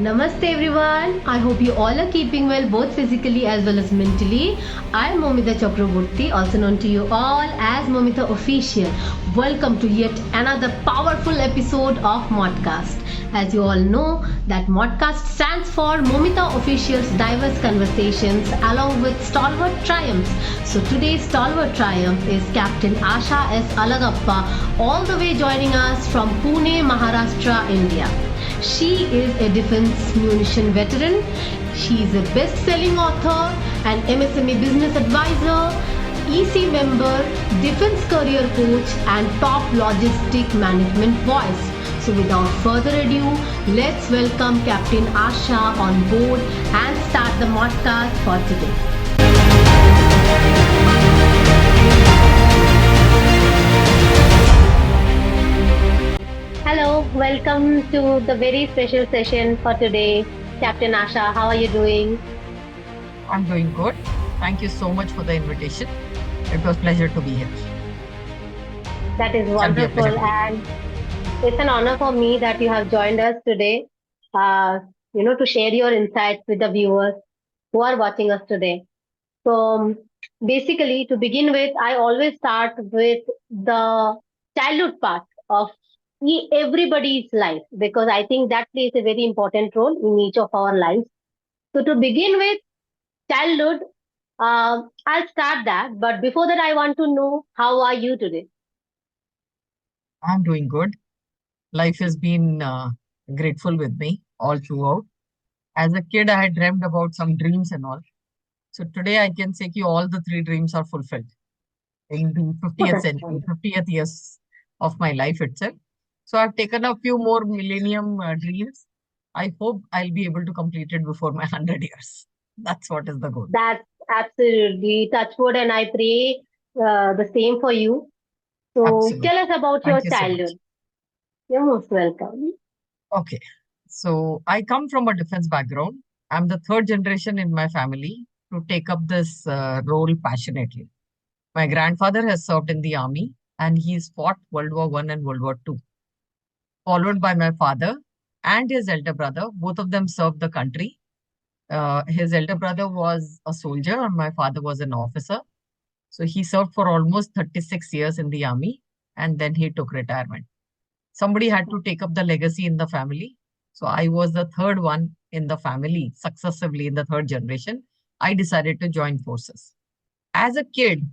Namaste everyone. I hope you all are keeping well both physically as well as mentally. I'm Moumita Chakraborty, also known to you all as Moumita Official. Welcome to yet another powerful episode of MODCAST. As you all know, that MODCAST stands for Moumita Official's Diverse Conversations along with Stalwart Triumphs. So today's Stalwart Triumph is Captain Asha S. Alagappa, all the way joining us from Pune, Maharashtra, India. She is a defense munition veteran. She is a best-selling author, an MSME business advisor, EC member, defense career coach, and top logistic management voice. So without further ado, let's welcome Captain Asha on board and start the podcast for today. Hello, welcome to the very special session for today. Captain Asha, how are you doing? I'm doing good. Thank you so much for the invitation. It was a pleasure to be here. That is Shall be a pleasure wonderful, to be here. and it's an honor for me that you have joined us today. Uh, to share your insights with the viewers who are watching us today. So, basically, to begin with, I always start with the childhood part of everybody's life because I think that plays a very important role in each of our lives. So, to begin with, childhood, I'll start that. But before that, I want to know how are you today? I'm doing good. Life has been grateful with me all throughout. As a kid, I had dreamed about some dreams and all. So today I can say that all the three dreams are fulfilled in the 50th That's century, fine. 50th years of my life itself. So I've taken a few more millennium dreams. I hope I'll be able to complete it before my 100 years. That's what is the goal. That's absolutely touch wood, and I pray the same for you. So, Absolutely. tell us about your Thank you so much. childhood. You're most welcome. Okay. So I come from a defense background. I'm the third generation in my family to take up this role passionately. My grandfather has served in the army and he's fought World War One and World War Two, followed by my father and his elder brother. Both of them served the country. His elder brother was a soldier and my father was an officer. So he served for almost 36 years in the army and then he took retirement. Somebody had to take up the legacy in the family. So I was the third one in the family, successively in the third generation. I decided to join forces. As a kid,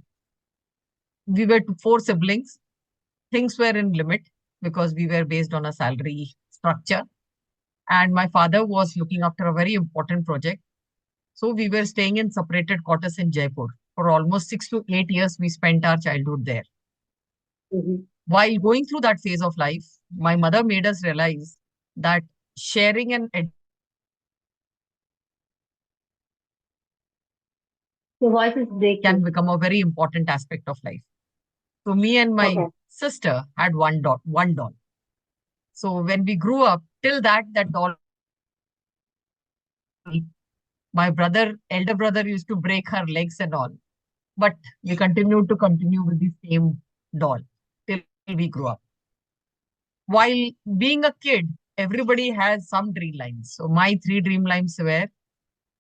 we were four siblings. Things were in limit because we were based on a salary structure. And my father was looking after a very important project. So we were staying in separated quarters in Jaipur. For almost 6 to 8 years, we spent our childhood there. Mhm. While going through that phase of life, my mother made us realize that sharing and Your voice is can breaking. become a very important aspect of life. So me and my Okay. sister had one doll. So when we grew up, till that doll, my elder brother used to break her legs and all. But we continued to continue with the same doll till we grew up. While being a kid, everybody has some dream lines. So my three dream lines were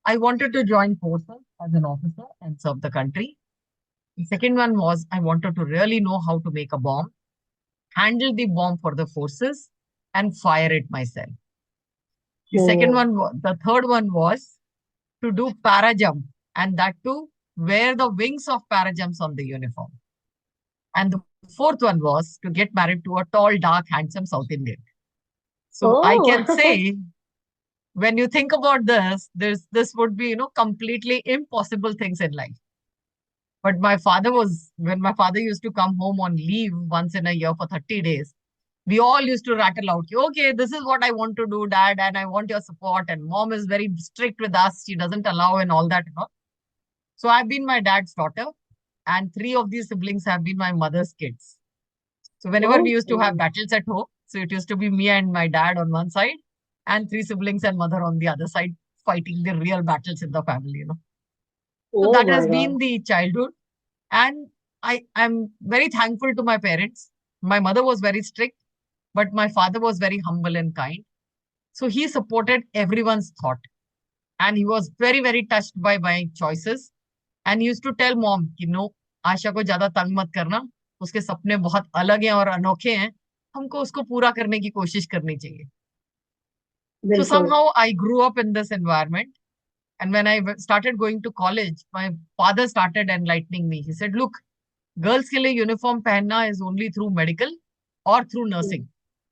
I wanted to join forces as an officer and serve the country. The second one was I wanted to really know how to make a bomb, handle the bomb for the forces, and fire it myself. Oh. The third one was to do para jump, and that too wear the wings of para jumps on the uniform. And the fourth one was to get married to a tall, dark, handsome South Indian. So I Oh. can say when you think about this would be completely impossible things in life. But when my father used to come home on leave once in a year for 30 days, we all used to rattle out, okay, this is what I want to do, dad, and I want your support. And mom is very strict with us. She doesn't allow and all that. So I've been my dad's daughter, and three of these siblings have been my mother's kids. So whenever we used to have Okay. battles at home, so it used to be me and my dad on one side, and three siblings and mother on the other side, fighting the real battles in the family. So Oh that my has God. been the childhood. And I'm very thankful to my parents. My mother was very strict, but my father was very humble and kind. So he supported everyone's thought. And he was very, very touched by my choices. And he used to tell mom, आशा को ज्यादा तंग मत करना, उसके सपने बहुत अलग हैं और अनोखे हैं, हमको उसको पूरा करने की कोशिश करनी चाहिए. So बिल्कुल. somehow I grew up in this environment. And when I started going to college, my father started enlightening me. He said, look, girls के लिए यूनिफॉर्म पहनना इज ओनली थ्रू मेडिकल और थ्रू नर्सिंग.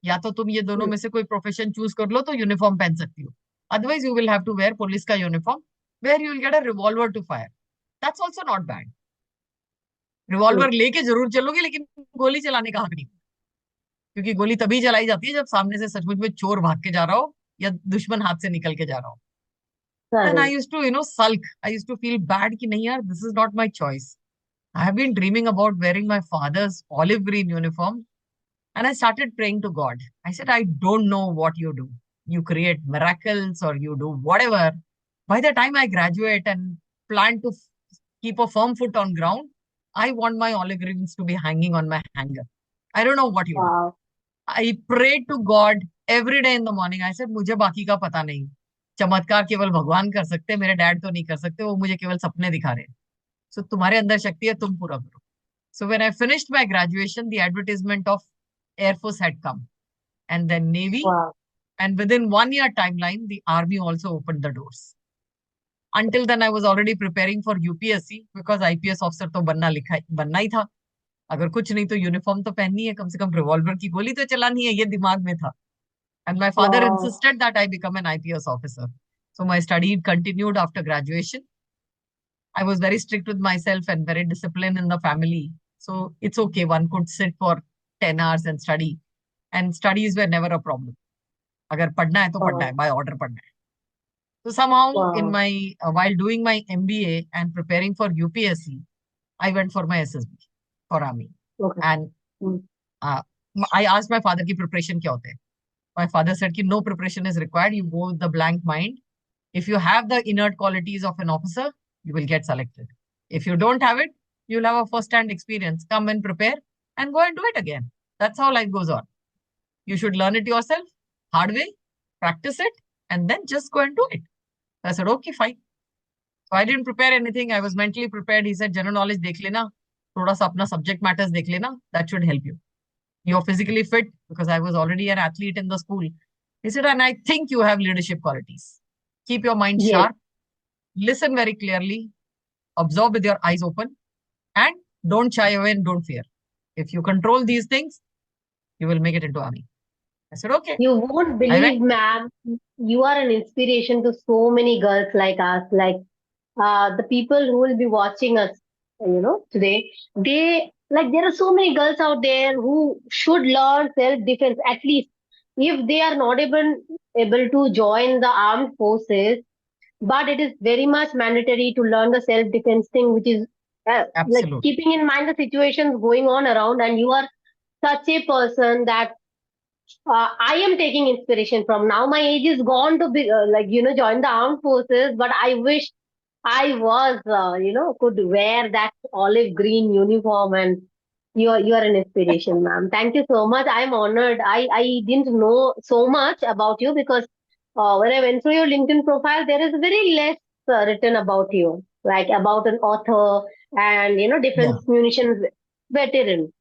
या तो तुम ये दोनों में से कोई प्रोफेशन चूज कर लो तो यूनिफॉर्म पहन सकती हो. Otherwise you will have to wear police का uniform where you will get a revolver to fire. That's also not bad. Revolver लेके जरूर चलोगे लेकिन गोली चलाने का हक नहीं, क्योंकि गोली तभी चलाई जाती है जब सामने से सचमुच में चोर भाग के जा रहा हो या दुश्मन हाथ से निकल के जा रहा हो. Then I used to, sulk. I used to feel bad कि नहीं यार, this is not my choice. I have been dreaming about wearing my father's olive green uniform, and I started praying to God. I said, I don't know what you do. You create miracles or you do whatever. By the time I graduate and plan to keep a firm foot on ground, I want my olive greens to be hanging on my hanger. I don't know what you do. Wow. I prayed to God every day in the morning. I said, मुझे बाकी का पता नहीं. चमत्कार केवल भगवान कर सकते हैं, मेरे डैड तो नहीं कर सकते, वो मुझे केवल सपने दिखा रहे हैं. सो तुम्हारे अंदर शक्ति है, तुम पूरा करो. So when I finished my graduation, the advertisement of Air Force had come, and then Navy, Wow. and within 1 year timeline, the Army also opened the doors. Until then, I was already preparing for UPSC because IPS officer तो बनना ही था. अगर कुछ नहीं तो uniform तो पहननी है, कम से कम रिवॉल्वर की गोली तो चलानी है, ये दिमाग में था. And my father Wow. insisted that I become an IPS officer. So my study continued after graduation. I was very strict with myself and very disciplined in the family. So it's okay. One could sit for 10 hours and study. And studies were never a problem. अगर पढ़ना है तो पढ़ना है, Wow. by order पढ़ना है. So somehow in Wow. my while doing my MBA and preparing for UPSC, I went for my SSB for Army. Okay. And Mm. uh, I asked my father की preparation क्या होते हैं. My father said कि no preparation is required. You go with the blank mind. If you have the inert qualities of an officer, you will get selected. If you don't have it, you'll have a first-hand experience. Come and prepare and go and do it again. That's how life goes on. You should learn it yourself, hard way, practice it, and then just go and do it. I said, okay, fine. So I didn't prepare anything. I was mentally prepared. He said, general knowledge देख लेना, थोड़ा सा अपना subject matters देख लेना. That should help you. You're physically fit because I was already an athlete in the school. He said, and I think you have leadership qualities. Keep your mind Yes. sharp, listen very clearly, observe with your eyes open, and don't shy away and don't fear. If you control these things, you will make it into army. I said, okay. You won't I went. believe, ma'am, you are an inspiration to so many girls like us, like the people who will be watching us, today. There are so many girls out there who should learn self-defense, at least if they are not able to join the armed forces, but it is very much mandatory to learn the self-defense thing, which is like Absolutely. keeping in mind the situations going on around, and you are such a person that I am taking inspiration from. Now my age is gone to be join the armed forces, but I wish I was could wear that olive green uniform, and you are an inspiration, ma'am. Thank you so much. I'm honored. I didn't know so much about you because when I went through your LinkedIn profile, there is very less written about you, like about an author and Yeah. defense munitions veteran.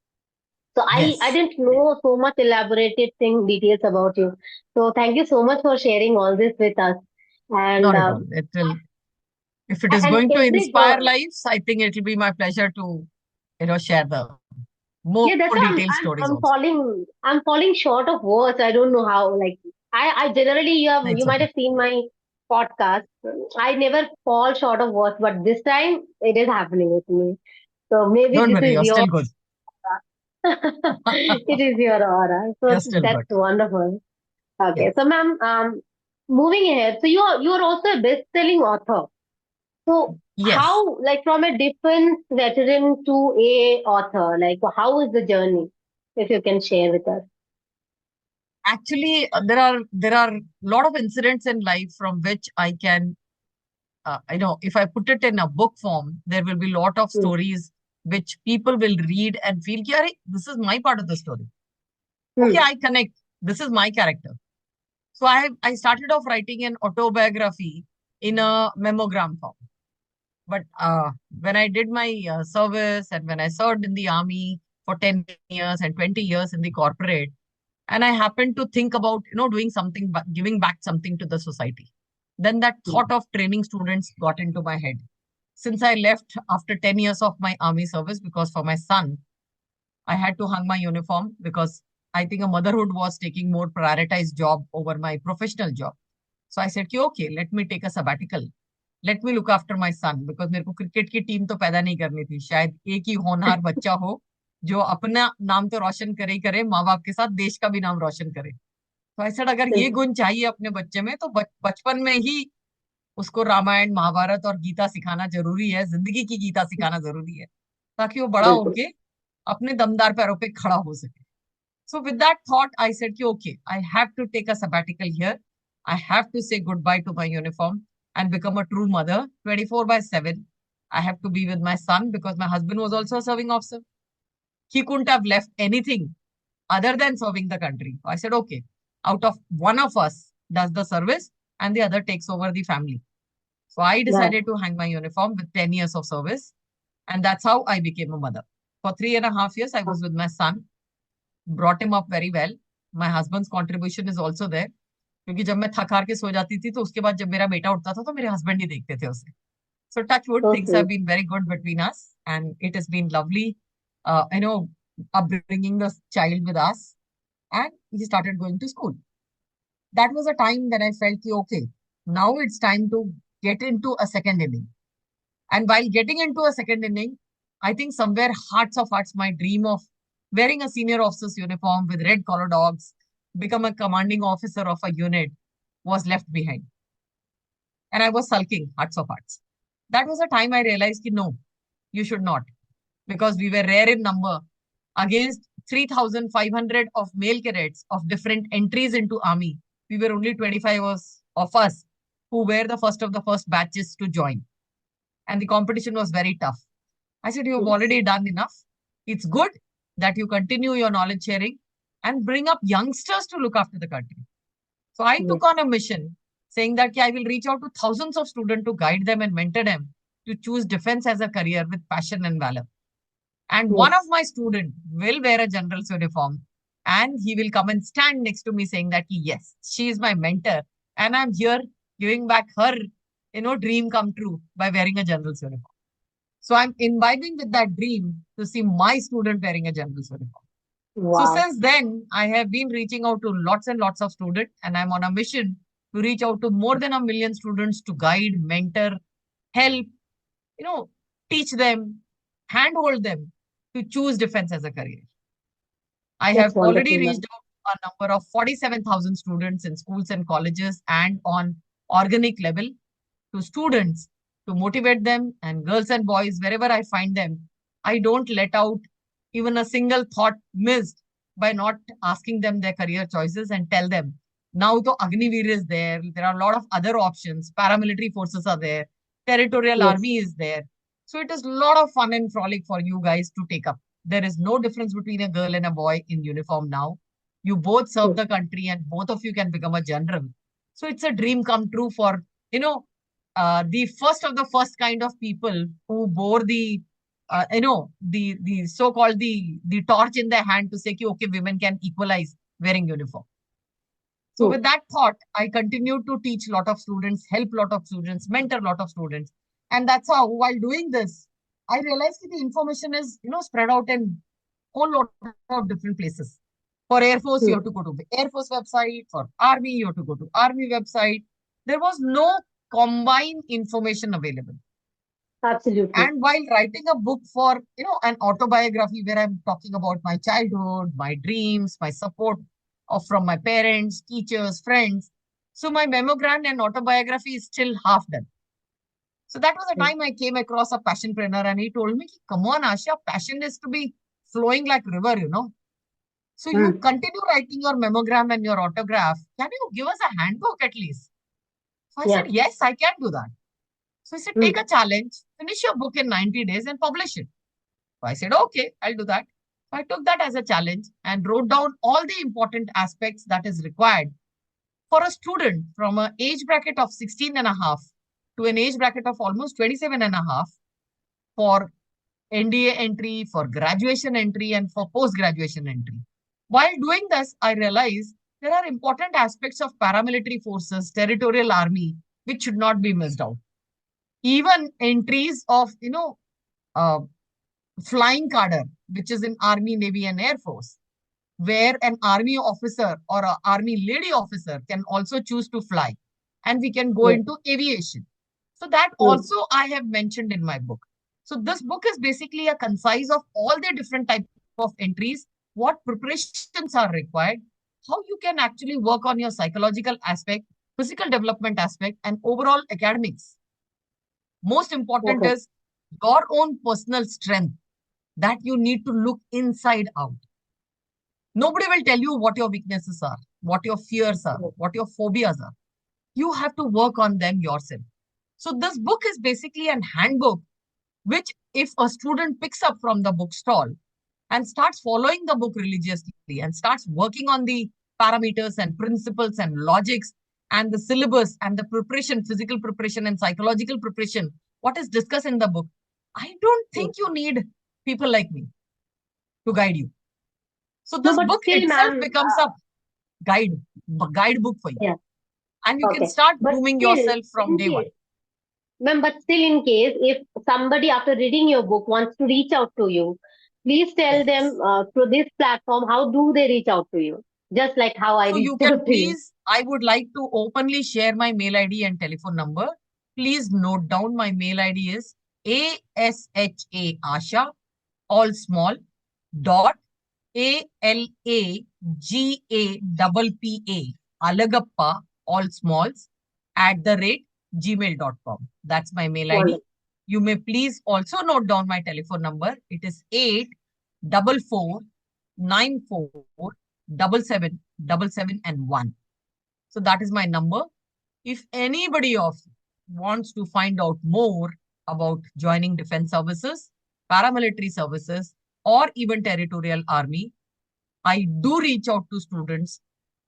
So I Yes. didn't know so much elaborated thing details about you. So thank you so much for sharing all this with us. And Not at all. It will, if it is and going to every inspire girl, lives, I think it will be my pleasure to, share the yeah, more that's why detailed stories I'm also. falling short of words. I don't know how. Like I generally you It's might okay. have seen my podcast. I never fall short of words, but this time it is happening with me. So maybe Don't this worry, is you're your still good. it is your aura. So You're still that's good. wonderful. Okay, Yes. so ma'am, moving ahead, so you are also a best-selling author. So Yes. how, like from a defense veteran to a author, like how is the journey? If you can share with us. Actually, there are a lot of incidents in life from which I can, if I put it in a book form, there will be a lot of Hmm. stories which people will read and feel, "Ki, this is my part of the story. Okay, Hmm. I connect. This is my character." So I started off writing an autobiography in a memogram form. But when I did my service and when I served in the army for 10 years and 20 years in the corporate, and I happened to think about, doing something, giving back something to the society. Then that thought of training students got into my head. Since I left after 10 years of my army service, because for my son, I had to hang my uniform because I think a motherhood was taking more prioritized job over my professional job. So I said, okay, let me take a sabbatical. Let me look after my son because मेरे को cricket की team तो पैदा नहीं करनी थी. शायद एक ही होनहार बच्चा हो जो अपना नाम तो रोशन करे ही करे, माँ बाप के साथ देश का भी नाम रोशन करे. तो I said, अगर ये गुण चाहिए अपने बच्चे में तो बचपन में ही उसको रामायण महाभारत और गीता सिखाना जरूरी है, जिंदगी की गीता सिखाना जरूरी है, ताकि वो बड़ा बिल्कुल. होके अपने दमदार पैरों पे खड़ा हो सके. So with that thought, I said, okay, I have to take a sabbatical here. I have to say goodbye to my uniform and become a true mother 24 by 7. I have to be with my son because my husband was also a serving officer. He couldn't have left anything other than serving the country. I said, okay, out of one of us does the service and the other takes over the family. So I Right. decided to hang my uniform with 10 years of service. And that's how I became a mother. For 3.5 years, I was with my son, brought him up very well. My husband's contribution is also there. क्योंकि जब मैं थक हार के सो जाती थी तो उसके बाद जब मेरा बेटा उठता था तो मेरे हस्बैंड ही देखते थे उसे. So touch wood, things Okay. have been very good between us and it has been lovely, upbringing the child with us. And he started going to school. That was a time when I felt, okay, now it's time to get into a second inning. And while getting into a second inning, I think somewhere hearts of hearts, my dream of wearing a senior officer's uniform with red collar dogs, become a commanding officer of a unit was left behind. And I was sulking, hearts of hearts. That was a time I realized that no, you should not. Because we were rare in number against 3,500 of male cadets of different entries into army. We were only 25 of us who were the first of the first batches to join. And the competition was very tough. I said, you've already done enough. It's good that you continue your knowledge sharing and bring up youngsters to look after the country. So I took on a mission saying that I will reach out to thousands of students to guide them and mentor them to choose defense as a career with passion and valor. And one of my students will wear a general's uniform and he will come and stand next to me saying that, yes, she is my mentor and I'm here giving back her, dream come true by wearing a general's uniform. So I'm imbibing with that dream to see my student wearing a general's uniform. So Wow. since then, I have been reaching out to lots and lots of students and I'm on a mission to reach out to more than 1 million students to guide, mentor, help, teach them, handhold them to choose defense as a career. I have That's already wonderful, reached ma'am. out a number of 47,000 students in schools and colleges and on organic level to students to motivate them and girls and boys wherever I find them. I don't let out even a single thought missed by not asking them their career choices and tell them now the Agniveer is there. There are a lot of other options. Paramilitary forces are there. Territorial Yes. army is there. So it is a lot of fun and frolic for you guys to take up. There is no difference between a girl and a boy in uniform now. You both serve Yes. the country and both of you can become a general. So it's a dream come true for, the first of the first kind of people who bore the the so-called the torch in their hand to say ki, okay, women can equalize wearing uniform. So with True. that thought, I continue to teach a lot of students, help a lot of students, mentor a lot of students. And that's how, while doing this, I realized that the information is, spread out in whole lot of different places. For Air Force, you True. have to go to the Air Force website. For Army, you have to go to Army website. There was no combined information available. Absolutely. And while writing a book for, an autobiography where I'm talking about my childhood, my dreams, my support from my parents, teachers, friends. So my memogram and autobiography is still half done. So that was the time I came across a passionpreneur and he told me, come on, Asha, passion is to be flowing like river. So you Mm. continue writing your memogram and your autograph. Can you give us a handbook at least? So I said, Yeah. yes, I can do that. So he said, take a Mm. challenge, finish your book in 90 days and publish it. So I said, okay, I'll do that. So I took that as a challenge and wrote down all the important aspects that is required for a student from an age bracket of 16 and a half to an age bracket of almost 27 and a half for NDA entry, for graduation entry, and for post-graduation entry. While doing this, I realized there are important aspects of paramilitary forces, territorial army, which should not be missed out. Even entries of, uh, flying cadre, which is in Army, Navy, and Air Force, where an army officer or an army lady officer can also choose to fly, and we can go Yes. into aviation. So that also I have mentioned in my book. So this book is basically a concise of all the different types of entries, what preparations are required, how you can actually work on your psychological aspect, physical development aspect, and overall academics. Most important Okay. is your own personal strength that you need to look inside out. Nobody will tell you what your weaknesses are, what your fears are, what your phobias are. You have to work on them yourself. So this book is basically an handbook, which if a student picks up from the bookstall and starts following the book religiously and starts working on the parameters and principles and logics and the syllabus and the preparation, physical preparation and psychological preparation, what is discussed in the book, I don't think you need people like me to guide you. So No, this but book still, itself ma'am. becomes a guidebook for you. Yeah. And you can Okay. start But grooming still, yourself from in day one. case, ma'am, but still, in case if somebody after reading your book wants to reach out to you, please tell Yes. them through this platform how do they reach out to you? Just like how I So you reached can out to you. please, I would like to openly share my mail ID and telephone number. Please note down my mail ID is ASHA Asha, all small, dot ALAGAPPA, Alagappa, all smalls, at the rate gmail.com. That's my mail ID. Wonderful. You may please also note down my telephone number. It is 844947777 and 1. So that is my number. If anybody of you wants to find out more about joining defense services, paramilitary services, or even territorial army, I do reach out to students.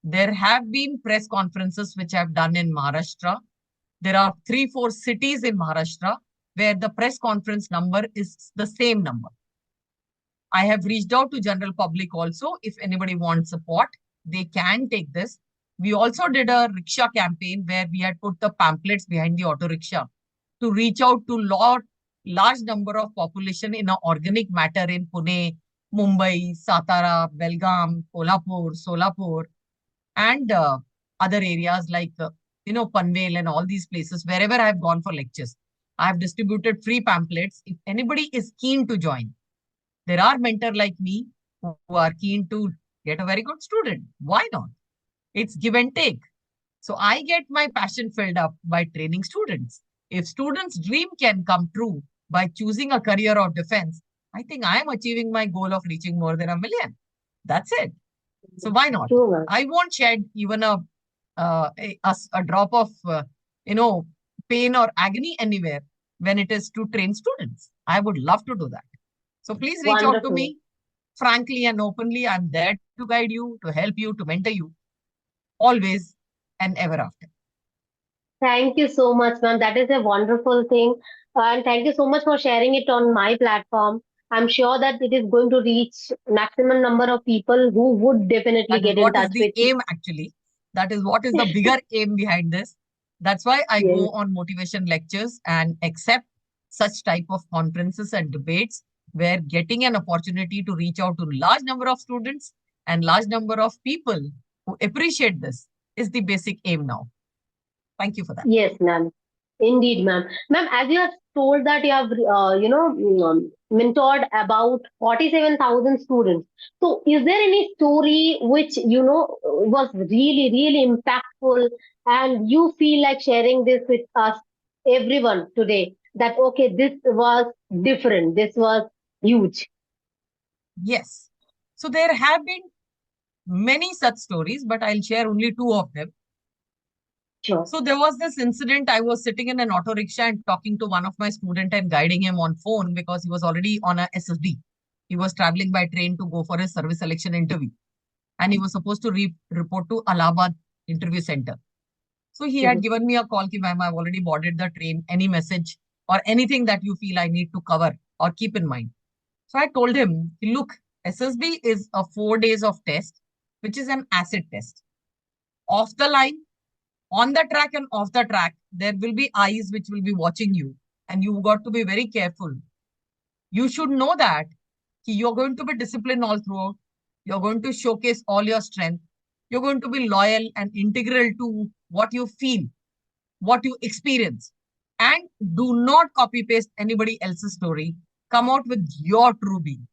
There have been press conferences which I've done in Maharashtra. There are 3, 4 cities in Maharashtra where the press conference number is the same number. I have reached out to general public also. If anybody wants support, they can take this. We also did a rickshaw campaign where we had put the pamphlets behind the auto rickshaw to reach out to large number of population in an organic matter in Pune, Mumbai, Satara, Belgaum, Kolhapur, Solapur, and other areas like Panvel and all these places. Wherever I have gone for lectures, I have distributed free pamphlets. If anybody is keen to join, there are mentors like me who are keen to get a very good student. Why not? It's give and take. So I get my passion filled up by training students. If students' dream can come true by choosing a career of defense, I think I am achieving my goal of reaching more than 1 million. That's it. So why not? True, ma'am. I won't shed even a drop of you know pain or agony anywhere when it is to train students. I would love to do that. So please reach out to Wonderful. me frankly and openly. I'm there to guide you, to help you, to mentor you, always and ever after. Thank you so much, ma'am. That is a wonderful thing. And thank you so much for sharing it on my platform. I'm sure that it is going to reach maximum number of people who would definitely That is get in what is touch the with you. aim, actually. That is what is the bigger aim behind this. That's why I Yes. go on motivation lectures and accept such type of conferences and debates where getting an opportunity to reach out to large number of students and large number of people who appreciate this is the basic aim now. Thank you for that. Yes, ma'am. Indeed, ma'am. Ma'am, as you have told that you have, mentored about 47,000 students. So, is there any story which, was really, really impactful and you feel like sharing this with us, everyone today? That, okay, this was different. This was huge. Yes. So there have been many such stories, but I'll share only two of them. Sure. So there was this incident. I was sitting in an auto rickshaw and talking to one of my student and guiding him on phone because he was already on a SSD. He was traveling by train to go for his service selection interview, and he was supposed to report to Allahabad interview center. So he had Mhm. given me a call ki ma'am, I've already boarded the train. Any message or anything that you feel I need to cover or keep in mind. So I told him, look, SSB is a 4 days of test, which is an acid test. Off the line, on the track and off the track, there will be eyes which will be watching you. And you got to be very careful. You should know that you're going to be disciplined all throughout. You're going to showcase all your strength. You're going to be loyal and integral to what you feel, what you experience. And do not copy paste anybody else's story. Come out with your true being.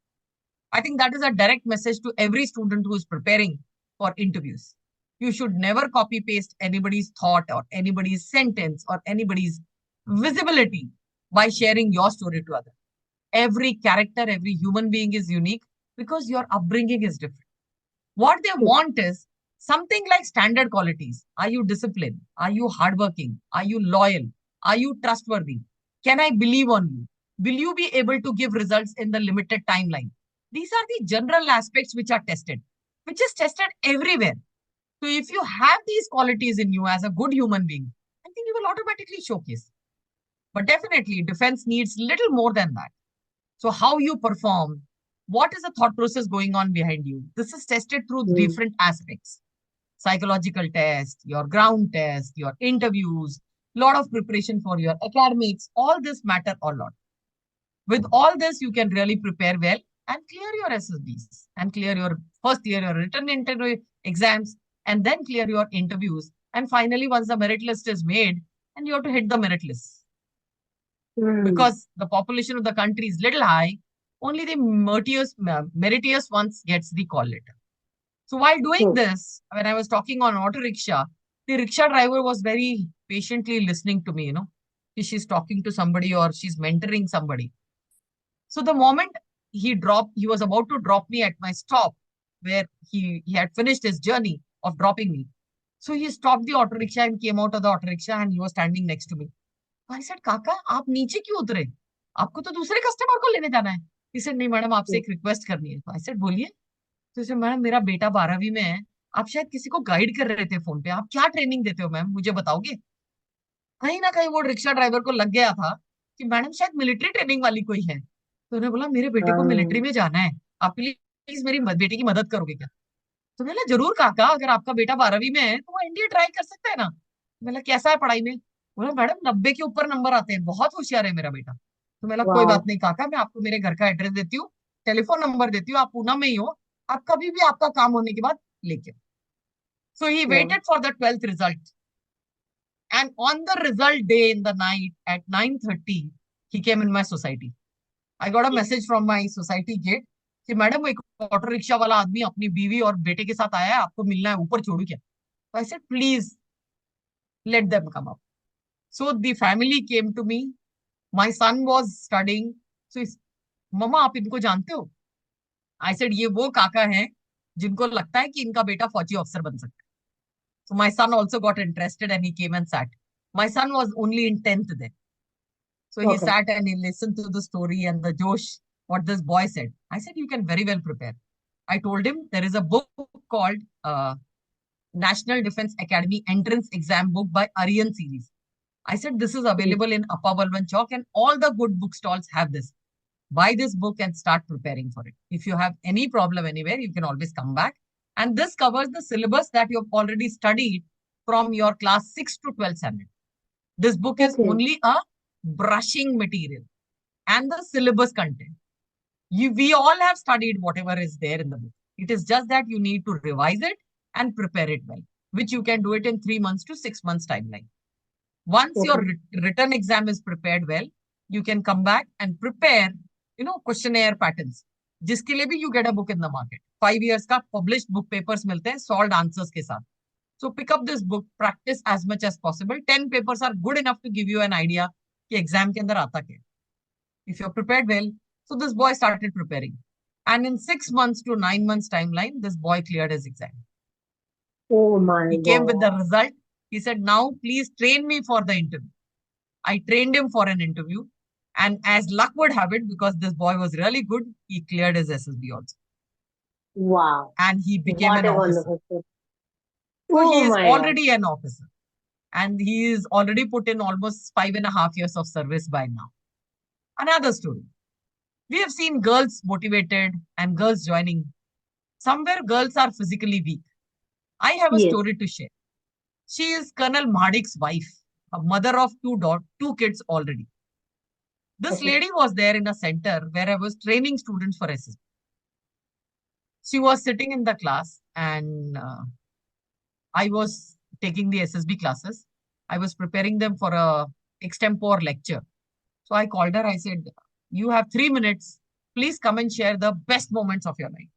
I think that is a direct message to every student who is preparing for interviews. You should never copy paste anybody's thought or anybody's sentence or anybody's visibility by sharing your story to others. Every character, every human being is unique because your upbringing is different. What they True. want is something like standard qualities. Are you disciplined? Are you hardworking? Are you loyal? Are you trustworthy? Can I believe on you? Will you be able to give results in the limited timeline? These are the general aspects which are tested, which is tested everywhere. So if you have these qualities in you as a good human being, I think you will automatically showcase. But definitely, defense needs little more than that. So how you perform, what is the thought process going on behind you? This is tested through Mm. different aspects. Psychological test, your ground test, your interviews, lot of preparation for your academics. All this matter a lot. With all this, you can really prepare well and clear your SSBs and clear your first year, your written interview exams, and then clear your interviews. And finally, once the merit list is made, and you have to hit the merit list Mm. because the population of the country is little high. Only the meritorious ones gets the call letter. So while doing True. this, when I was talking on auto rickshaw, the rickshaw driver was very patiently listening to me. She's talking to somebody or she's mentoring somebody. So the moment he was about to drop me at my stop where he had finished his journey of dropping me. So he stopped the auto rickshaw and came out of the auto rickshaw and he was standing next to me. I said, काका आप नीचे क्यों उतरे? आपको तो दूसरे customer को लेने जाना है. He said, नहीं मैडम आपसे Mm. एक रिक्वेस्ट करनी है. I said, बोलिए. तो इसे मैडम मेरा बेटा 12वीं में है. आप शायद किसी को गाइड कर रहे थे फोन पे. आप क्या ट्रेनिंग देते हो मैम मुझे बताओगे? कहीं ना कहीं वो रिक्शा ड्राइवर को लग गया था कि मैडम शायद मिलिट्री ट्रेनिंग वाली कोई है. तो उन्होंने बोला मेरे बेटे को मिलिट्री Um, में जाना है. आप प्लीज मेरी बेटे की मदद करोगे क्या? तो मैंने जरूर काका अगर आपका बेटा 12वीं में है तो वो एनडीए ट्राई कर सकता है ना. मैंने कैसा है पढ़ाई में? बोला मैडम 90 के ऊपर नंबर आते हैं बहुत होशियार है मेरा बेटा. तो मैंने कोई बात wow. नहीं काका मैं आपको मेरे घर का एड्रेस देती हूँ टेलीफोन नंबर देती हूँ आप पूना में ही हो आप कभी भी आपका काम होने के बाद लेके. So he Wow. Waited for the 12th result and on the result day in the night at 9:30 he came in my society. I got a message from my society gate कि मैडम वो एक auto rickshaw वाला आदमी अपनी बीवी और बेटे के साथ आया है आपको मिलना है ऊपर छोड़ू क्या. So I said, please let them come up. So the family came to me. My son was studying. So मम्मा आप इनको जानते हो? I said ये वो काका हैं जिनको लगता है कि इनका बेटा फौजी ऑफिसर बन सकता है. So my son also got interested and he came and sat. My son was only in 10th then. So he Okay. sat and he listened to the story and the Josh, what this boy said. I said, you can very well prepare. I told him there is a book called National Defense Academy Entrance Exam Book by Aryan series. I said, this is Mm. available in Upper Balwan Chowk and all the good bookstalls have this. Buy this book and start preparing for it. If you have any problem anywhere, you can always come back. And this covers the syllabus that you've already studied from your class 6 to 12th standard. This book is Okay. only a brushing material and the syllabus content. We all have studied whatever is there in the book. It is just that you need to revise it and prepare it well, which you can do it in 3 months to 6 months timeline. Once your Okay. written exam is prepared well, you can come back and prepare, questionnaire patterns. जिसके लिए भी you get a book in the market. 5 years का published book papers मिलते हैं solved answers के साथ. So pick up this book, practice as much as possible. 10 papers are good enough to give you an idea कि exam के अंदर आता क्या. If you're prepared well, so this boy started preparing. And in 6 months to 9 months timeline, this boy cleared his exam. Oh my He came with the God. result. He said, now please train me for the interview. I trained him for an interview. And as luck would have it, because this boy was really good, he cleared his SSB also. Wow. And he became What an a officer. wonderful story. So he Oh is my God. already an officer and he is already put in almost 5.5 years of service by now. Another story. We have seen girls motivated and girls joining. Somewhere girls are physically weak. I have a Yes. story to share. She is Colonel Mahadik's wife, a mother of two kids already. This Okay. lady was there in a center where I was training students for SSB. She was sitting in the class and I was taking the SSB classes. I was preparing them for a extempore lecture. So I called her. I said, "You have 3 minutes. Please come and share the best moments of your life."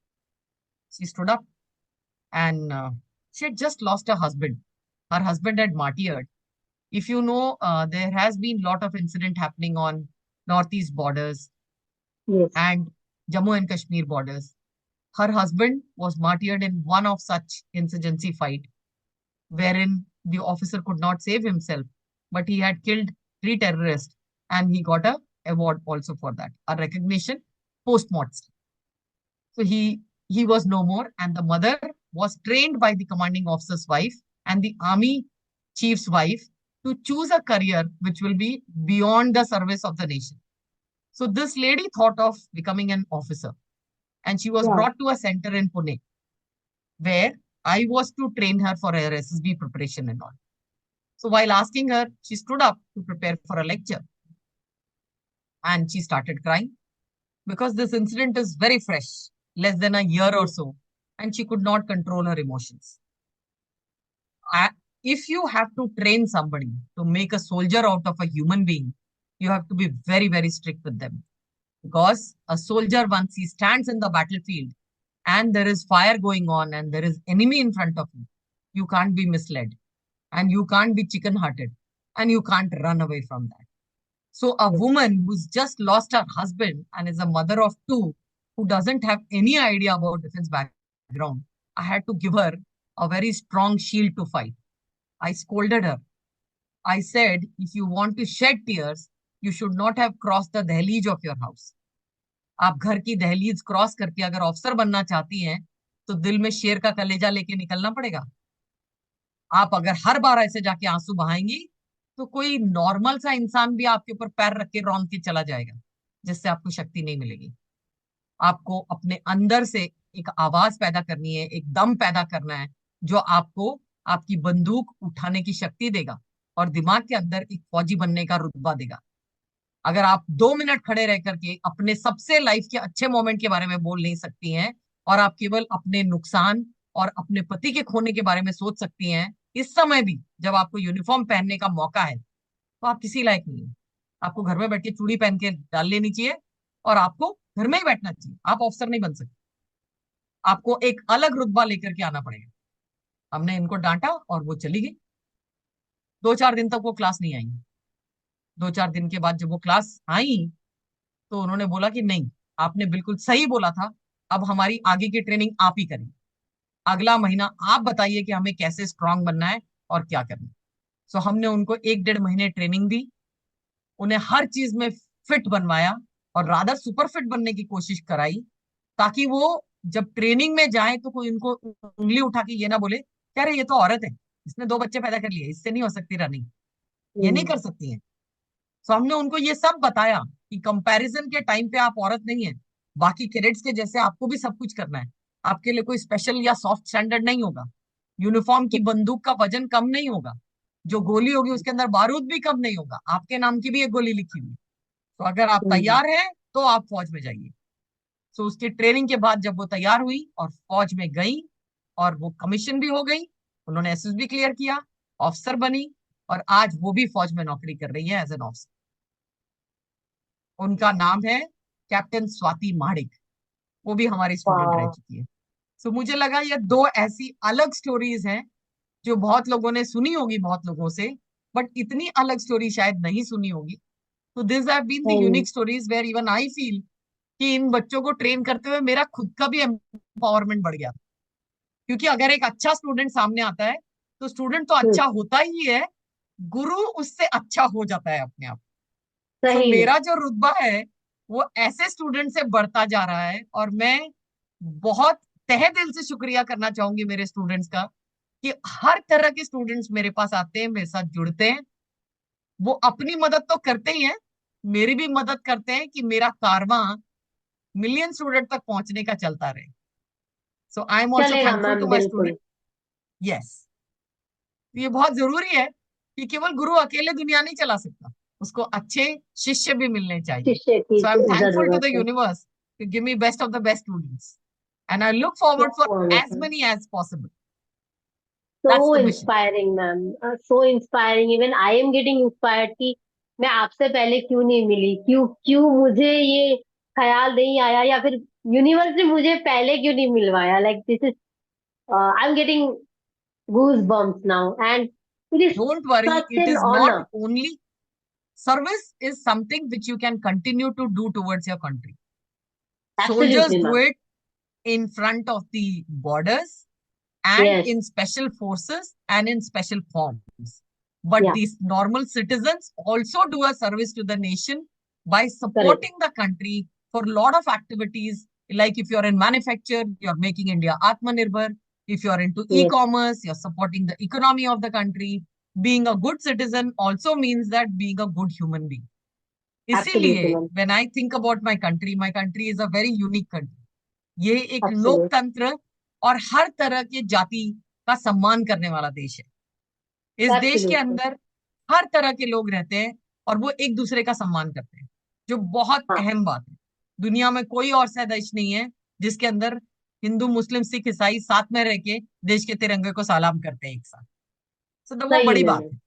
She stood up and she had just lost her husband. Her husband had martyred. If you know, there has been lot of incident happening on northeast borders Yes. and Jammu and Kashmir borders. Her husband was martyred in one of such insurgency fight, wherein the officer could not save himself, but he had killed 3 terrorists, and he got a award also for that, a recognition post-mortem. So he was no more, and the mother was trained by the commanding officer's wife and the army chief's wife to choose a career which will be beyond the service of the nation. So this lady thought of becoming an officer, and she was Yeah. brought to a center in Pune where I was to train her for her SSB preparation and all. So while asking her, she stood up to prepare for a lecture and she started crying because this incident is very fresh, less than a year or Yes. so, and she could not control her emotions. I, if you have to train somebody to make a soldier out of a human being, you have to be very, very strict with them. Because a soldier, once he stands in the battlefield and there is fire going on and there is enemy in front of you can't be misled and you can't be chicken hearted and you can't run away from that. So a Yes. woman who's just lost her husband and is a mother of two, who doesn't have any idea about defense background, I had to give her a very strong shield to fight. I scolded her. I said, if you want to shed tears, you should not have crossed the dahliz of your house. आप घर की दहलीज cross करके अगर officer बनना चाहती हैं, तो दिल में शेर का कलेजा लेके निकलना पड़ेगा. आप अगर हर बार ऐसे जाके आंसू बहाएंगी, तो कोई नॉर्मल सा इंसान भी आपके ऊपर पैर रख के रौंद के चला जाएगा, जिससे आपको शक्ति नहीं मिलेगी. आपको अपने अंदर से एक आवाज पैदा करनी है, एक दम पैदा करना है, जो आपको आपकी बंदूक उठाने की शक्ति देगा और दिमाग के अंदर एक फौजी बनने का रुतबा देगा. अगर आप 2 मिनट खड़े रह करके अपने सबसे लाइफ के अच्छे मोमेंट के बारे में बोल नहीं सकती हैं और आप केवल अपने नुकसान और अपने पति के खोने के बारे में सोच सकती हैं, इस समय भी जब आपको यूनिफॉर्म पहनने का मौका है, तो आप किसी लायक नहीं है. आपको घर में बैठ के चूड़ी पहन के डाल लेनी चाहिए और आपको घर में ही बैठना चाहिए. आप ऑफिसर नहीं बन सकते. आपको एक अलग रुतबा लेकर के आना पड़ेगा. हमने इनको डांटा और वो चली गई. 2-4 दिन तक वो क्लास नहीं आई. 2-4 दिन के बाद जब वो क्लास आई, तो उन्होंने बोला कि नहीं, आपने बिल्कुल सही बोला था, अब हमारी आगे की ट्रेनिंग आप ही करें. अगला महीना आप बताइए कि हमें कैसे स्ट्रांग बनना है और क्या करना है. सो हमने उनको 1-1.5 महीने ट्रेनिंग दी, उन्हें हर चीज में फिट बनवाया और रादर सुपर फिट बनने की कोशिश कराई, ताकि वो जब ट्रेनिंग में जाए तो कोई उनको उंगली उठा के ये ना बोले, कह रहे ये तो औरत है, इसने 2 बच्चे पैदा कर लिए, इससे नहीं हो सकती रनिंग, ये नहीं हम्म। कर सकती है. तो हमने उनको ये सब बताया कि कंपैरिजन के टाइम पे आप औरत नहीं है, बाकी कैडेट्स के जैसे आपको भी सब कुछ करना है. आपके लिए कोई स्पेशल या सॉफ्ट स्टैंडर्ड नहीं होगा. यूनिफॉर्म की बंदूक का वजन कम नहीं होगा. जो गोली होगी उसके अंदर बारूद भी कम नहीं होगा. आपके नाम की भी एक गोली लिखी हुई. तो अगर आप हम्म। तैयार हैं तो आप फौज में जाइए. तो उसकी ट्रेनिंग के बाद जब वो तैयार हुई और फौज में गई और वो कमीशन भी हो गई, उन्होंने एसएसबी क्लियर किया, ऑफिसर बनी और आज वो भी फौज में नौकरी कर रही है एज एन ऑफिसर. उनका नाम है कैप्टन स्वाति महाडिक. वो भी हमारी स्टूडेंट रह वाह। चुकी है. सो मुझे लगा ये दो ऐसी अलग स्टोरीज हैं जो बहुत लोगों ने सुनी होगी बहुत लोगों से, बट इतनी अलग स्टोरी शायद नहीं सुनी होगी. तो दिस हैव बीन द नहीं। Unique stories where even I feel कि इन बच्चों को ट्रेन करते हुए मेरा खुद का भी एम्पावरमेंट बढ़ गया. क्योंकि अगर एक अच्छा स्टूडेंट सामने आता है, तो स्टूडेंट तो हम्म। अच्छा होता ही है, गुरु उससे अच्छा हो जाता है अपने आप. सो सही में। मेरा जो रुतबा है वो ऐसे स्टूडेंट से बढ़ता जा रहा है और मैं बहुत तहे दिल से शुक्रिया करना चाहूंगी मेरे स्टूडेंट्स का, कि हर तरह के स्टूडेंट्स मेरे पास आते हैं, मेरे साथ जुड़ते हैं। वो अपनी मदद तो करते ही हैं, मेरी भी मदद करते हैं कि मेरा कारवां मिलियन स्टूडेंट तक पहुंचने का चलता रहे। सो आई एम ऑल्सो चलेगा थैंकफुल मैम, टू माई बिल्कुल। स्टूडेंट। यस, ये बहुत जरूरी है कि केवल गुरु अकेले दुनिया नहीं चला सकता, उसको अच्छे शिष्य भी मिलने चाहिए। शिष्य की so I am thankful to जरूरत द है। Universe to give me best of the best students, and I look forward for क्या एज बात। many as possible. That's सो the mission. Inspiring ma'am, so inspiring. Even I am getting inspired कि मैं आपसे पहले क्यों नहीं मिली, क्यों क्यों मुझे ये ख्याल नहीं आया, या फिर यूनिवर्स ने मुझे पहले क्यों नहीं मिलवाया। Like this is, I am getting goose bumps now, and it is Don't worry, such it an is not honour. only service is something which you can continue to do towards your country. Soldiers absolutely do ma'am. it in front of the borders and yes. in special forces and in special forms. But या। these normal citizens also do a service to the nation by correct. supporting the country for a lot of activities. Like if you're in manufacture, you're making India Atmanirbhar. If you're into yes. e-commerce, you're supporting the economy of the country. Being a good citizen also means that being a good human being. Absolutely इसीलिए ma'am. when I think about my country is a very unique country. ये एक absolute. लोकतंत्र और हर तरह के जाति का सम्मान करने वाला देश है। इस देश के एब्सोल्युटली। अंदर हर तरह के लोग रहते हैं और वो एक दूसरे का सम्मान करते हैं, जो बहुत हाँ। अहम बात है। दुनिया में कोई और सा देश नहीं है जिसके अंदर हिंदू मुस्लिम सिख ईसाई साथ में रह के देश के तिरंगे को सलाम करते हैं एक साथ। तो वो सही बड़ी में बात मैम। है।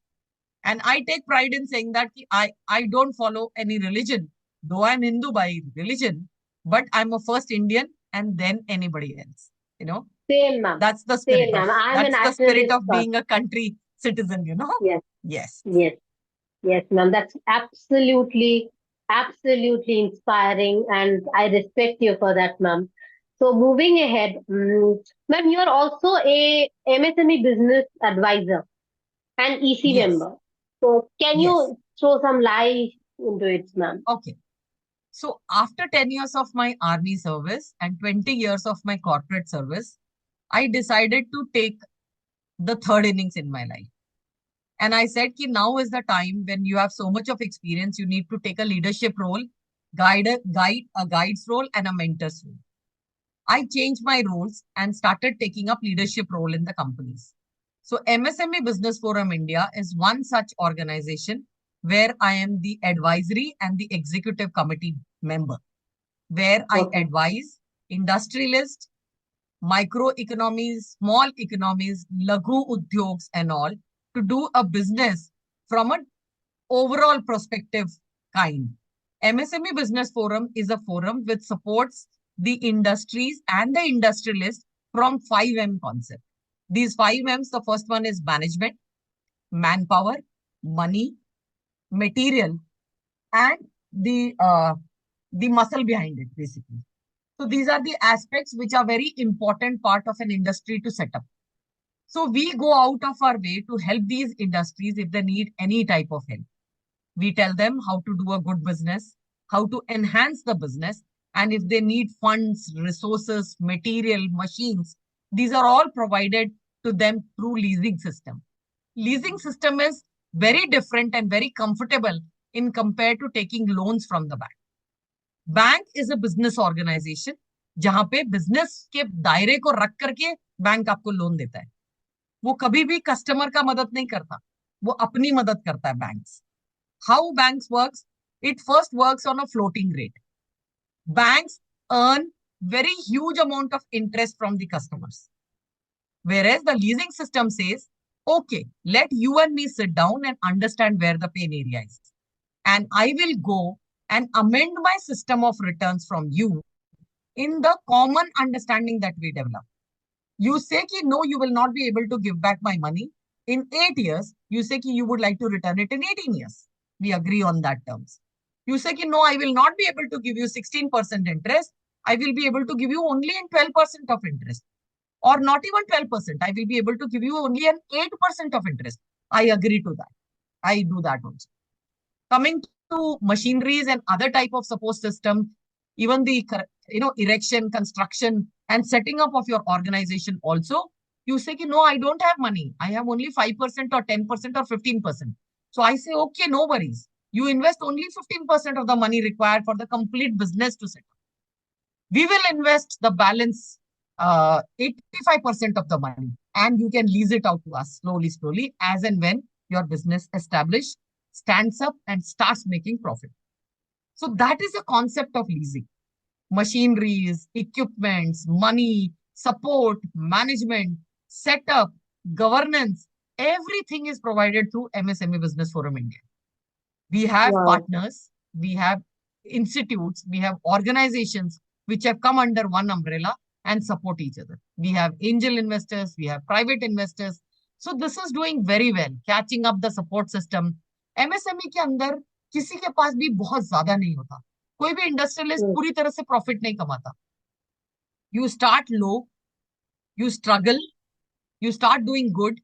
And I take pride in saying that कि I don't follow any religion, though I am Hindu by religion, but I am a first Indian and then anybody else, you know. Same ma'am. That's the same spirit of ma'am, I am a that's the spirit nationalist of first. being a country citizen, you know. Yes. Yes. Yes. Yes, ma'am. That's absolutely inspiring, and I respect you for that, ma'am. So moving ahead, ma'am, you are also a MSME business advisor and EC Yes. member. So can you Yes. throw some light into it, ma'am? Okay. So after 10 years of my army service and 20 years of my corporate service, I decided to take the third innings in my life. And I said ki now is the time when you have so much of experience, you need to take a leadership role, a guide's role and a mentor's role. I changed my roles and started taking up leadership role in the companies. So MSME Business Forum India is one such organization where I am the advisory and the executive committee member, where I Okay. advise industrialists, micro economies, small economies, laghu udyogs and all to do a business from an overall perspective kind. MSME Business Forum is a forum which supports the industries and the industrialists from 5M concept. These 5Ms, the first one is management, manpower, money, material, and the muscle behind it, basically. So these are the aspects which are very important part of an industry to set up. So we go out of our way to help these industries if they need any type of help. We tell them how to do a good business, how to enhance the business, and if they need funds, resources, material, machines, these are all provided to them through leasing system. Leasing system is very different and very comfortable in compared to taking loans from the bank. Bank is a business organisation जहां पे business के दायरे को रख करके bank आपको loan देता है। वो कभी भी कस्टमर का मदद नहीं करता, वो अपनी मदद करता है। Banks, how banks works, it first works on a floating rate. Banks earn very huge amount of interest from the customers, whereas the leasing system says, okay, let you and me sit down and understand where the pain area is, and I will go and amend my system of returns from you in the common understanding that we develop. You say ki no, you will not be able to give back my money in 8 years. You say ki you would like to return it in 18 years. We agree on that terms. You say ki no, I will not be able to give you 16% interest. I will be able to give you only in 12% of interest, or not even 12%. I will be able to give you only an 8% of interest. I agree to that. I do that also. Coming to machineries and other type of support system, even the erection, construction, and setting up of your organization also, You say, no, I don't have money. I have only 5% or 10% or 15%. So I say, okay, no worries. You invest only 15% of the money required for the complete business to set up. We will invest the balance 85% of the money, and you can lease it out to us slowly, as and when your business established, stands up and starts making profit. So that is the concept of leasing. Machineries, equipments, money, support, management, setup, governance, everything is provided through MSME Business Forum India. We have Wow. partners, we have institutes, we have organizations which have come under one umbrella and support each other. We have angel investors, we have private investors. So this is doing very well, catching up the support system. MSME के अंदर किसी के पास भी बहुत ज्यादा नहीं होता. कोई भी इंडस्ट्रियलिस्ट Hmm. पूरी तरह से प्रॉफिट नहीं कमाता. You start low, you struggle, you start doing good,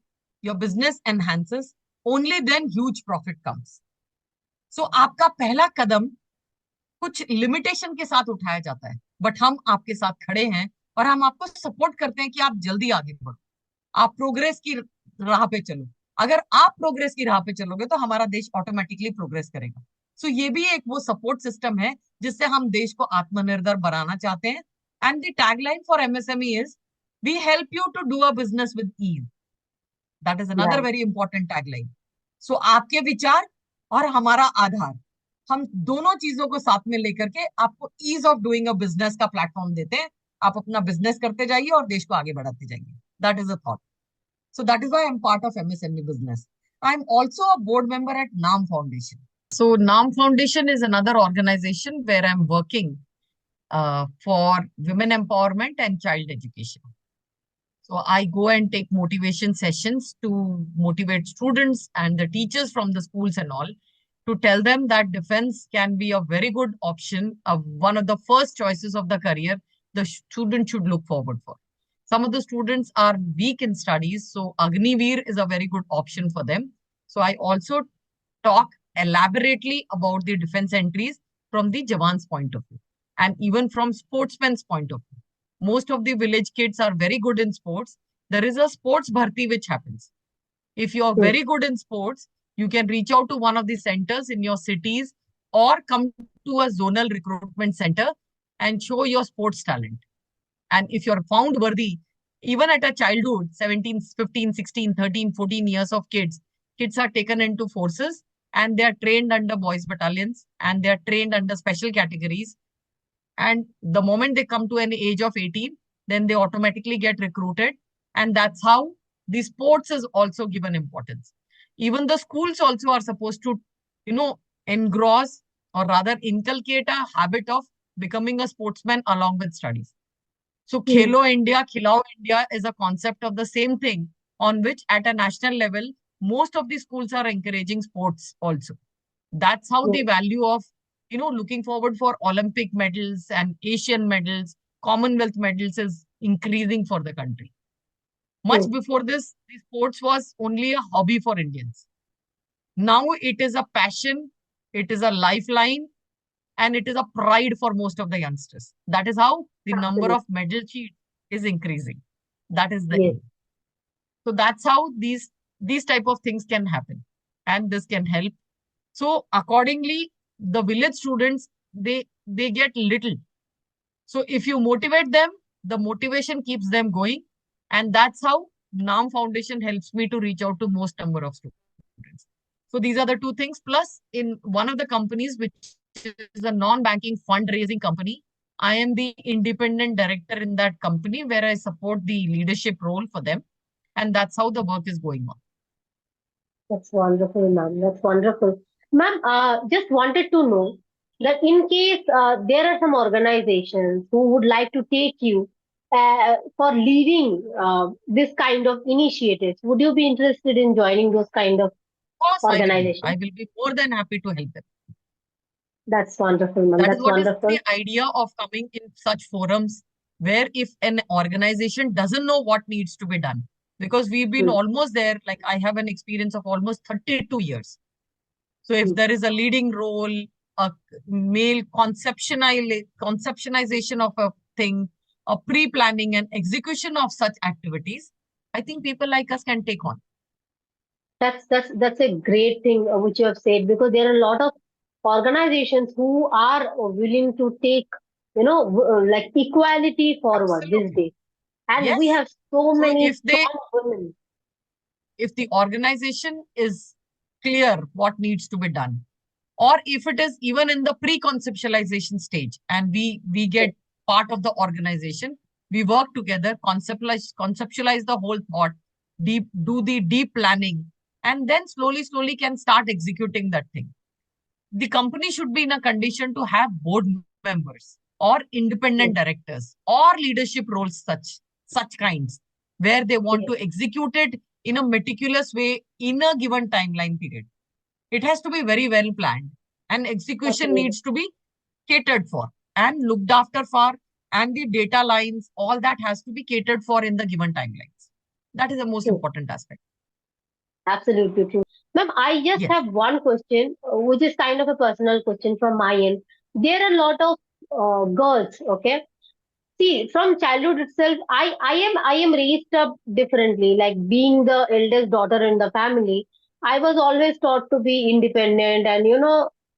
your business enhances, only then huge profit comes. So आपका पहला कदम कुछ लिमिटेशन के साथ उठाया जाता है, बट हम आपके साथ खड़े हैं और हम आपको सपोर्ट करते हैं कि आप जल्दी आगे बढ़ो, आप प्रोग्रेस की राह पे चलो. अगर आप प्रोग्रेस की राह पे चलोगे तो हमारा देश ऑटोमेटिकली प्रोग्रेस करेगा. सो ये भी एक वो सपोर्ट सिस्टम है जिससे हम देश को आत्मनिर्भर बनाना चाहते हैं. And the tagline for MSME is we help you to do a business with ease. That is another Right. Very important tagline. So आपके विचार और हमारा आधार, हम दोनों चीजों को साथ में लेकर के आपको ease of doing a business का प्लेटफॉर्म देते हैं. आप अपना बिजनेस करते जाइए और देश को आगे बढ़ाते जाइए. That is a thought. So that is why I'm part of MSME business. I'm also a board member at NAM Foundation. So NAM Foundation is another organization where I'm working for women empowerment and child education. So I go and take motivation sessions to motivate students and the teachers from the schools and all, to tell them that defense can be a very good option, of one of the first choices of the career the student should look forward for. Some of the students are weak in studies, so Agniveer is a very good option for them. So I also talk elaborately about the defense entries from the Jawan's point of view and even from sportsmen's point of view. Most of the village kids are very good in sports. There is a sports bharti which happens. If you are Hmm. very good in sports, you can reach out to one of the centers in your cities or come to a zonal recruitment center and show your sports talent. And if you're found worthy, even at a childhood, 17, 15, 16, 13, 14 years of kids are taken into forces and they are trained under boys battalions and they are trained under special categories. And the moment they come to an age of 18, then they automatically get recruited. And that's how the sports is also given importance. Even the schools also are supposed to, engross or rather inculcate a habit of becoming a sportsman along with studies. So Hmm. Khelo India, Khilao India is a concept of the same thing, on which at a national level, most of the schools are encouraging sports also. That's how the Hmm. value of, looking forward for Olympic medals and Asian medals, Commonwealth medals is increasing for the country. Much Hmm. before this, the sports was only a hobby for Indians. Now it is a passion, it is a lifeline, and it is a pride for most of the youngsters. That is how the number Absolutely. of medal sheets is increasing. That is the Yes. aim. So that's how these type of things can happen, and this can help. So accordingly, the village students, they get little. So if you motivate them, the motivation keeps them going, and that's how NAM Foundation helps me to reach out to most number of students. So these are the two things. Plus, in one of the companies, which is a non-banking fundraising company, I am the independent director in that company where I support the leadership role for them, and that's how the work is going on. That's wonderful, ma'am. That's wonderful. Ma'am, just wanted to know that in case there are some organizations who would like to take you for leading this kind of initiatives, would you be interested in joining those kind of Of course, I will be. I organizations? will be more than happy to help them. That's wonderful, ma'am. That is That's what is wonderful. the idea of coming in such forums where if an organization doesn't know what needs to be done, because we've been Hmm. almost there, like I have an experience of almost 32 years. So if Hmm. there is a leading role, a male conceptualization of a thing, a pre-planning and execution of such activities, I think people like us can take on. That's a great thing which you have said, because there are a lot of organizations who are willing to take, like equality forward these Absolutely. days, and we Yes. have so So many strong women. if the organization is clear what needs to be done, or if it is even in the pre-conceptualization stage and we Yes, get part of the organization, we work together, conceptualize the whole thought, do the deep planning, and then slowly can start executing that thing. The company should be in a condition to have board members or yes, independent directors or leadership roles, such kinds, where they want yes, to execute it in a meticulous way in a given timeline period. It has to be very well planned, and execution absolutely. needs to be catered for and looked after for, and the data lines, all that has to be catered for in the given timelines. That is the most True. important aspect. Absolutely true. Ma'am, I just Yes, have one question, which is kind of a personal question from my end. There are a lot of girls, okay? See, from childhood itself, I am raised up differently. Like being the eldest daughter in the family, I was always taught to be independent, and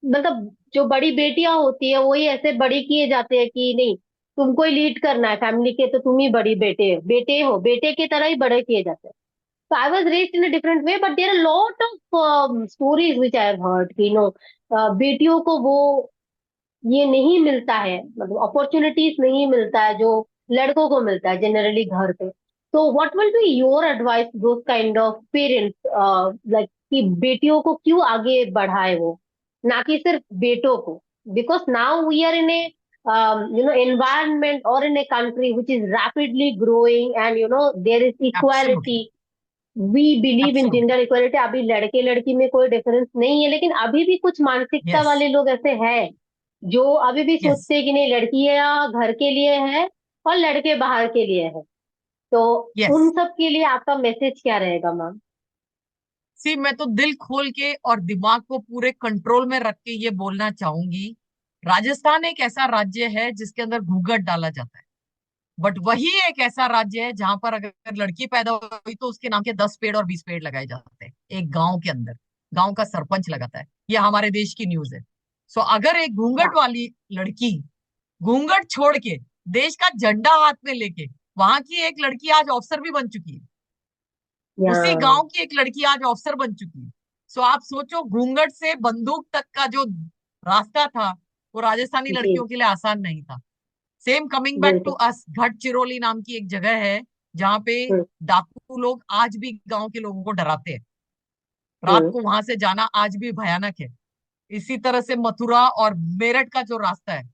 मतलब जो बड़ी बेटियां होती है वही ऐसे बड़ी किए जाते हैं कि नहीं, तुमको ही लीड करना है फैमिली के, तो तुम ही बड़ी बेटे हो, बेटे की तरह ही बड़े किए जाते हैं. So I was raised in a different way, but there are a lot of stories which I have heard कि बेटियों को वो ये नहीं मिलता है, मतलब अपॉर्चुनिटीज नहीं मिलता है जो लड़कों को मिलता है जनरली घर पे. तो what will be your advice those kind of parents, like कि बेटियों को क्यों आगे बढ़ाए वो, ना कि सिर्फ बेटों को, because now we are in a environment or in a country which is rapidly growing, and there is equality. absolutely, we believe in absolutely. Gender equality. अभी लड़के लड़की में कोई डिफरेंस नहीं है, लेकिन अभी भी कुछ मानसिकता Yes, वाले लोग ऐसे हैं जो अभी भी yes, सोचते हैं कि नहीं, लड़कियां घर के लिए है और लड़के बाहर के लिए है. तो उन yes. सब के लिए आपका मैसेज क्या रहेगा मैम? सी, मैं तो दिल खोल के और दिमाग को पूरे कंट्रोल में रख के ये बोलना चाहूंगी, राजस्थान एक ऐसा राज्य है जिसके अंदर घूंघट डाला जाता है, बट वही एक ऐसा राज्य है जहां पर अगर लड़की पैदा हुई तो उसके नाम के 10 पेड़ और 20 पेड़ लगाए जाते हैं एक गांव के अंदर, गांव का सरपंच लगाता है। ये हमारे देश की न्यूज है। सो अगर एक या घूंघट वाली लड़की घूंघट छोड़ के देश का झंडा हाथ में लेके, वहां की एक लड़की आज ऑफिसर भी बन चुकी है, या उसी गांव की एक लड़की आज ऑफिसर बन चुकी है। सो आप सोचो, घूंघट से बंदूक तक का जो रास्ता था वो राजस्थानी जी, लड़कियों के लिए आसान नहीं था। सेम कमिंग बैक टू बिल्कुल. अस, घट चिरोली नाम की एक जगह है जहाँ पे हम्म, डाकू लोग आज भी गांव के लोगों को डराते हैं। रात हम्म, को वहां से जाना आज भी भयानक है। इसी तरह से मथुरा और मेरठ का जो रास्ता है,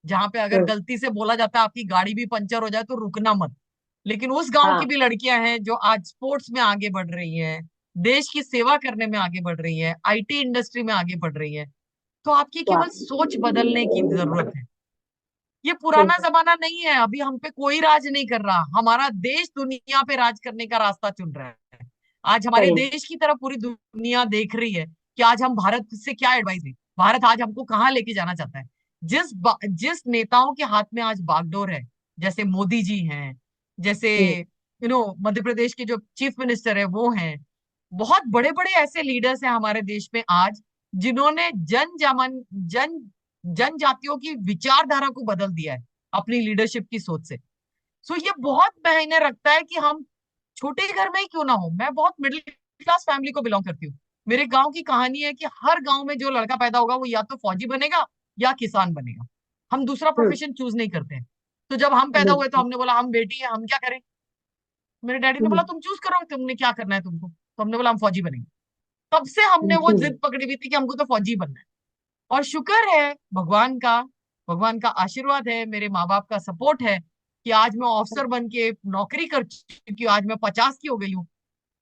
जहां पे अगर हम्म, गलती से बोला जाता है आपकी गाड़ी भी पंचर हो जाए तो रुकना मत, लेकिन उस गांव की हाँ, भी लड़कियां हैं जो आज स्पोर्ट्स में आगे बढ़ रही हैं, देश की सेवा करने में आगे बढ़ रही हैं, आईटी इंडस्ट्री में आगे बढ़ रही हैं। तो आपकी वाह, केवल सोच बदलने की जरूरत है। ये पुराना बिल्कुल जमाना नहीं है, अभी हम पे कोई राज नहीं कर रहा, हमारा देश दुनिया पे राज करने का रास्ता चुन रहा है। आज हमारे सही में. देश की तरफ पूरी दुनिया देख रही है कि आज हम भारत से क्या एडवाइस दें, भारत आज हमको कहाँ लेके जाना चाहता है। जिस नेताओं के हाथ में आज बागडोर है, जैसे मोदी जी हैं, जैसे हम्म, मध्य प्रदेश के जो चीफ मिनिस्टर है वो हैं, बहुत बड़े बड़े ऐसे लीडर्स हैं हमारे देश में आज, जिन्होंने जन जनजातियों की विचारधारा को बदल दिया है अपनी लीडरशिप की सोच से। सो ये बहुत मायने रखता है कि हम छोटे घर में ही क्यों ना हो। मैं बहुत मिडिल क्लास फैमिली को बिलोंग करती हूँ। मेरे गांव की कहानी है कि हर गांव में जो लड़का पैदा होगा वो या तो फौजी बनेगा या किसान बनेगा, हम दूसरा हम्म, प्रोफेशन चूज नहीं करते हैं। तो जब हम पैदा हुए तो बिल्कुल. हमने बोला हम बेटी है, हम क्या करें। मेरे डैडी ने बोला हम्म, तुम चूज करो तुमने क्या करना है तुमको, तो हमने बोला हम फौजी बनेंगे। तब से हमने वो हम्म, जिद पकड़ी हुई थी कि हमको तो फौजी बनना है। और शुक्र है भगवान का आशीर्वाद है, मेरे माँ बाप का सपोर्ट है कि आज मैं ऑफिसर बन के नौकरी कर चुकी हूँ, आज मैं 50 की हो गई हूँ,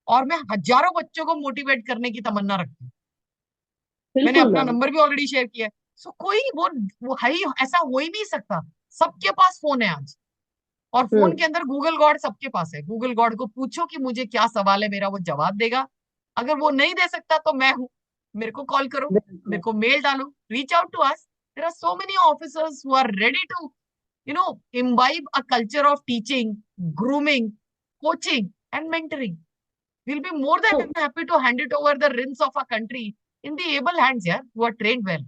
और मैं हजारों बच्चों को मोटिवेट करने की तमन्ना रखती हूँ। मैंने बिल्कुल अपना मैम. नंबर भी ऑलरेडी शेयर किया है। सो कोई वो है ही, ऐसा हो ही नहीं सकता। सबके पास फोन है आज, और फोन हम्म, के अंदर गूगल गॉड सबके पास है। गूगल गॉड को पूछो कि मुझे क्या सवाल है, मेरा वो जवाब देगा। अगर वो नहीं दे सकता तो मैं हूं, मेरे को कॉल करो, मेरे बिल्कुल. को मेल डालो, reach out to us. There are so many officers who are ready to imbibe a culture of teaching, grooming, coaching and mentoring. We'll be more than happy to hand it over the reins of our country in the able hands, yaar, who are trained well.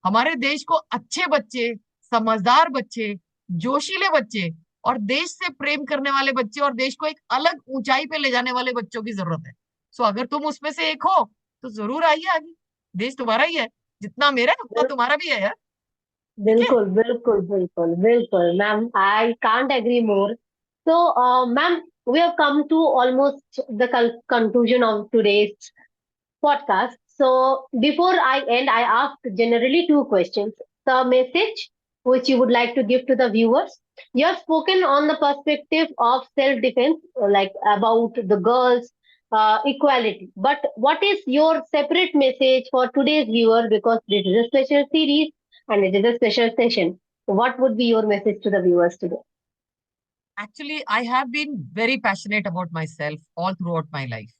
हमारे देश को अच्छे बच्चे, समझदार बच्चे, जोशीले बच्चे और देश से प्रेम करने वाले बच्चे और देश को एक अलग ऊंचाई पे ले जाने वाले बच्चों की जरूरत है. सो अगर तुम उसमें से एक हो तो जरूर आइए आगे. देश तुम्हारा ही है, जितना मेरा है उतना तुम्हारा भी है यार. ठीक है. बिल्कुल बिल्कुल बिल्कुल बिल्कुल ma'am, I can't agree more. So, ma'am, we have come to almost the conclusion of today's podcast. So, before I end, I ask generally two questions. The message which you would like to give to the viewers. You have spoken on the perspective of self-defense, like about the girls, equality. But what is your separate message for today's viewer? Because this is a special series and it is a special session. What would be your message to the viewers today? Actually, I have been very passionate about myself all throughout my life.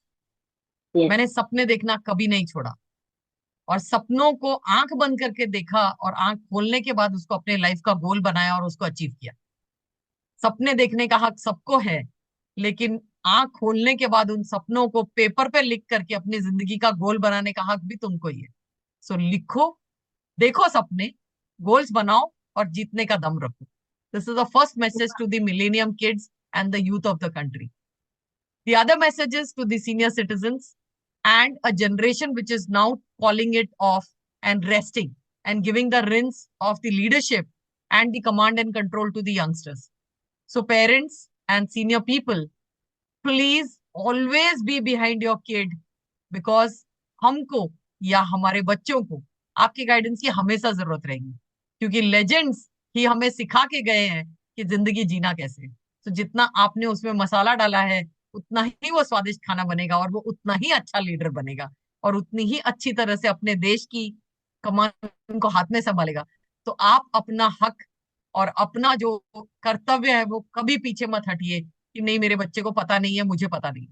Yes. मैंने सपने देखना कभी नहीं छोड़ा और सपनों को आंख बंद करके देखा और आंख खोलने के बाद उसको अपने लाइफ का गोल बनाया और उसको अचीव किया. सपने देखने का हक सबको है, लेकिन आंख खोलने के बाद उन सपनों को पेपर पे लिख करके अपनी जिंदगी का गोल बनाने का हक भी तुमको ही है. सो लिखो, देखो सपने, गोल्स बनाओ और जीतने का दम रखो. This is the first message to the millennium kids and the youth of the country. The other messages to the senior citizens and a generation which is now calling it off and resting and giving the reins of the leadership and the command and control to the youngsters. So parents and senior people, please always be behind your kid because हमको या हमारे बच्चों को आपकी guidance की हमेशा जरूरत रहेगी, क्योंकि लेजेंड्स ही हमें सिखा के गए हैं कि जिंदगी जीना कैसे. तो जितना आपने उसमें मसाला डाला है उतना ही वो स्वादिष्ट खाना बनेगा और वो उतना ही अच्छा लीडर बनेगा और उतनी ही अच्छी तरह से अपने देश की कमान को हाथ में संभालेगा. तो आप अपना हक और अपना जो कर्तव्य है वो कभी पीछे मत हटिए कि नहीं मेरे बच्चे को पता नहीं है, मुझे पता नहीं.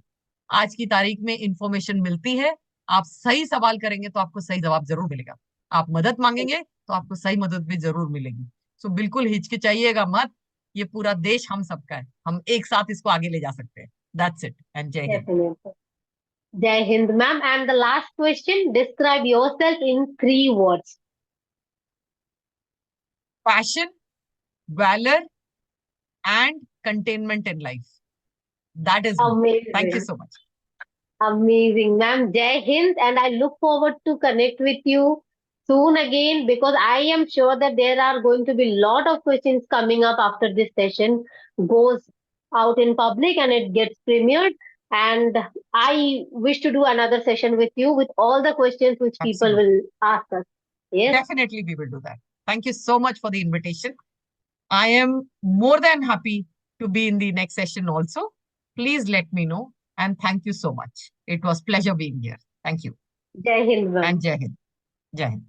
आज की तारीख में इंफॉर्मेशन मिलती है, आप सही सवाल करेंगे तो आपको सही जवाब जरूर मिलेगा. आप मदद मांगेंगे तो आपको सही मदद भी जरूर मिलेगी. सो बिल्कुल हिचकिचाइएगा मत, ये पूरा देश हम सबका है, हम एक साथ इसको आगे ले जा सकते हैं. दैट्स इट एंड जय Hind. Definitely. Jai Hind, ma'am. And the last question, describe yourself in 3 words. Passion, valor, and containment in life. That is me. Thank you Amazing. so much. Amazing, ma'am. Jai Hind. And I look forward to connect with you soon again because I am sure that there are going to be a lot of questions coming up after this session goes out in public and it gets premiered. And I wish to do another session with you with all the questions which people Absolutely. will ask us. Yes. Definitely, we will do that. Thank you so much for the invitation. I am more than happy to be in the next session also. Please let me know. And thank you so much. It was pleasure being here. Thank you. Jai Hind, ma'am. And Jai Hind. Jai Hind.